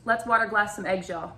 Let's water glass some eggs, y'all.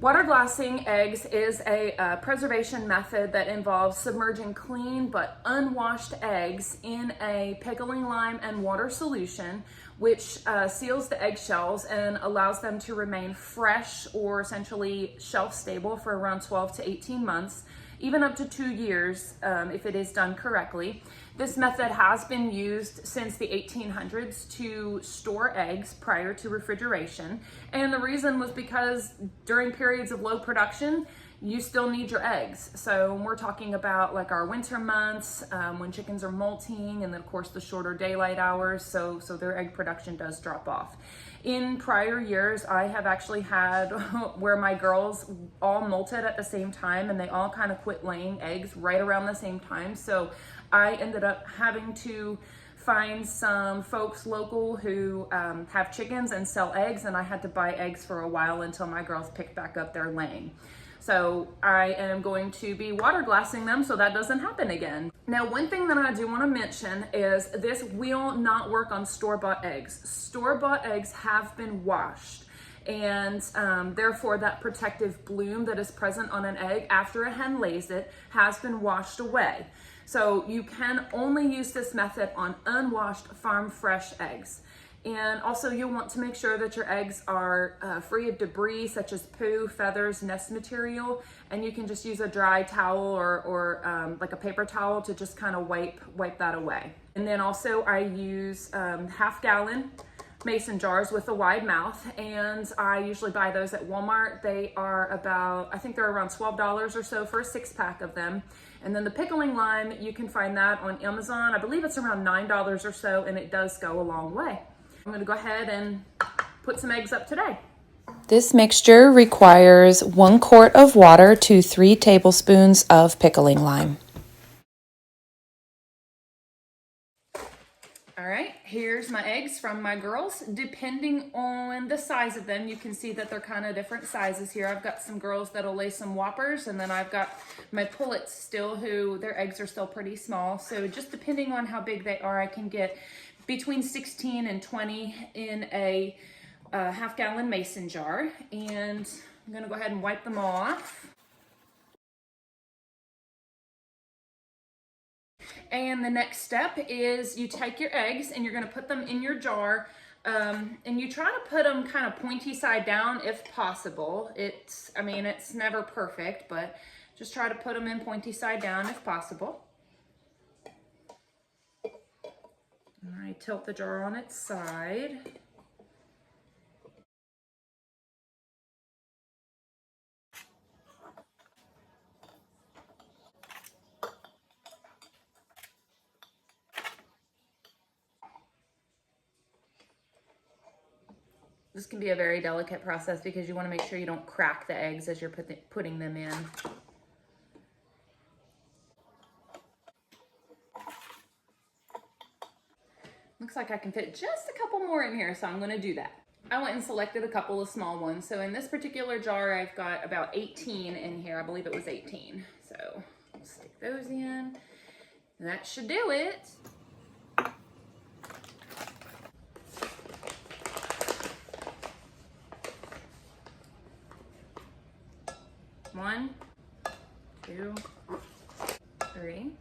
Water glassing eggs is a preservation method that involves submerging clean but unwashed eggs in a pickling lime and water solution, which seals the eggshells and allows them to remain fresh or essentially shelf stable for around 12 to 18 months, even up to 2 years if it is done correctly. This method has been used since the 1800s to store eggs prior to refrigeration. And the reason was because during periods of low production, you still need your eggs. So when we're talking about like our winter months, when chickens are molting, and then of course the shorter daylight hours, so their egg production does drop off. In prior years, I have actually had where my girls all molted at the same time and they all kind of quit laying eggs right around the same time. So I ended up having to find some folks local who have chickens and sell eggs, and I had to buy eggs for a while until my girls picked back up their laying. So I am going to be water glassing them so that doesn't happen again. Now, one thing that I do want to mention is this will not work on store-bought eggs. Store-bought eggs have been washed, and therefore that protective bloom that is present on an egg after a hen lays it has been washed away. So you can only use this method on unwashed farm fresh eggs. And also you'll want to make sure that your eggs are free of debris such as poo, feathers, nest material, and you can just use a dry towel or like a paper towel to just kind of wipe that away. And then also I use half-gallon mason jars with a wide mouth, and I usually buy those at Walmart. They are about, I think they're around $12 or so for a 6-pack of them. And then the pickling lime, you can find that on Amazon. I believe it's around $9 or so, and it does go a long way. I'm gonna go ahead and put some eggs up today. This mixture requires 1 quart of water to 3 tablespoons of pickling lime. All right, here's my eggs from my girls. Depending on the size of them, you can see that they're kind of different sizes here. I've got some girls that'll lay some whoppers, and then I've got my pullets still who their eggs are still pretty small. So just depending on how big they are, I can get between 16 and 20 in a half-gallon mason jar. And I'm gonna go ahead and wipe them off. And the next step is you take your eggs and you're gonna put them in your jar, and you try to put them kind of pointy side down if possible. I mean, it's never perfect, but just try to put them in pointy side down if possible. All right, tilt the jar on its side. This can be a very delicate process because you want to make sure you don't crack the eggs as you're putting them in. Looks like I can fit just a couple more in here, so I'm going to do that. I went and selected a couple of small ones. So in this particular jar, I've got about 18 in here. I believe it was 18. So I'll stick those in. And that should do it. One, two, three.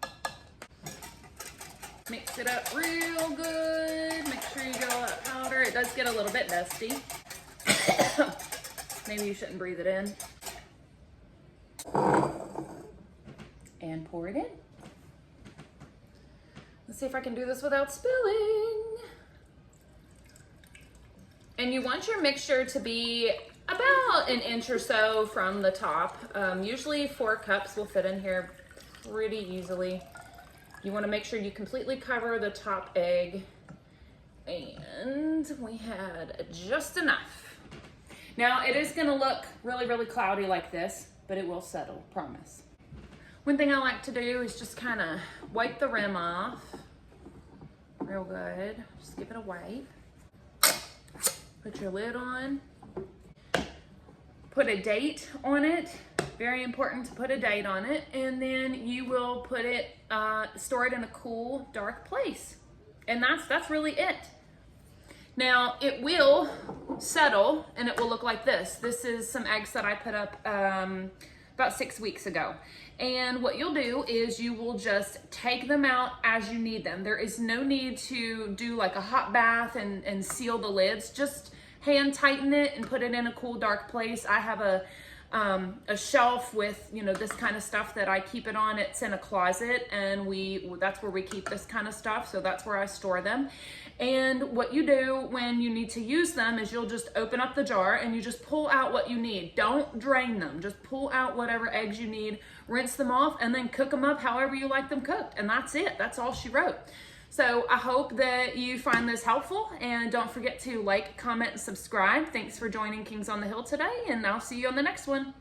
Mix it up real good. Make sure you get all that powder. It does get a little bit dusty. Maybe you shouldn't breathe it in. And pour it in. Let's see if I can do this without spilling. And you want your mixture to be about an inch or so from the top. Usually 4 cups will fit in here pretty easily. You want to make sure you completely cover the top egg, and we had just enough. Now it is going to look really, really cloudy like this, but it will settle, promise. One thing I like to do is just kind of wipe the rim off real good. Just give it a wipe. Put your lid on. Put a date on it. Very important to put a date on it. And then you will put it, store it in a cool, dark place. And that's really it. Now it will settle, and it will look like this. This is some eggs that I put up about 6 weeks ago. And what you'll do is you will just take them out as you need them. There is no need to do like a hot bath and seal the lids. Just hand tighten it and put it in a cool, dark place. I have a shelf with, you know, this kind of stuff that I keep it on. It's in a closet, and that's where we keep this kind of stuff. So that's where I store them. And what you do when you need to use them is you'll just open up the jar and you just pull out what you need. Don't drain them. Just pull out whatever eggs you need, rinse them off, and then cook them up however you like them cooked. And that's it. That's all she wrote. So I hope that you find this helpful, and don't forget to like, comment, and subscribe. Thanks for joining Kings on the Hill today, and I'll see you on the next one.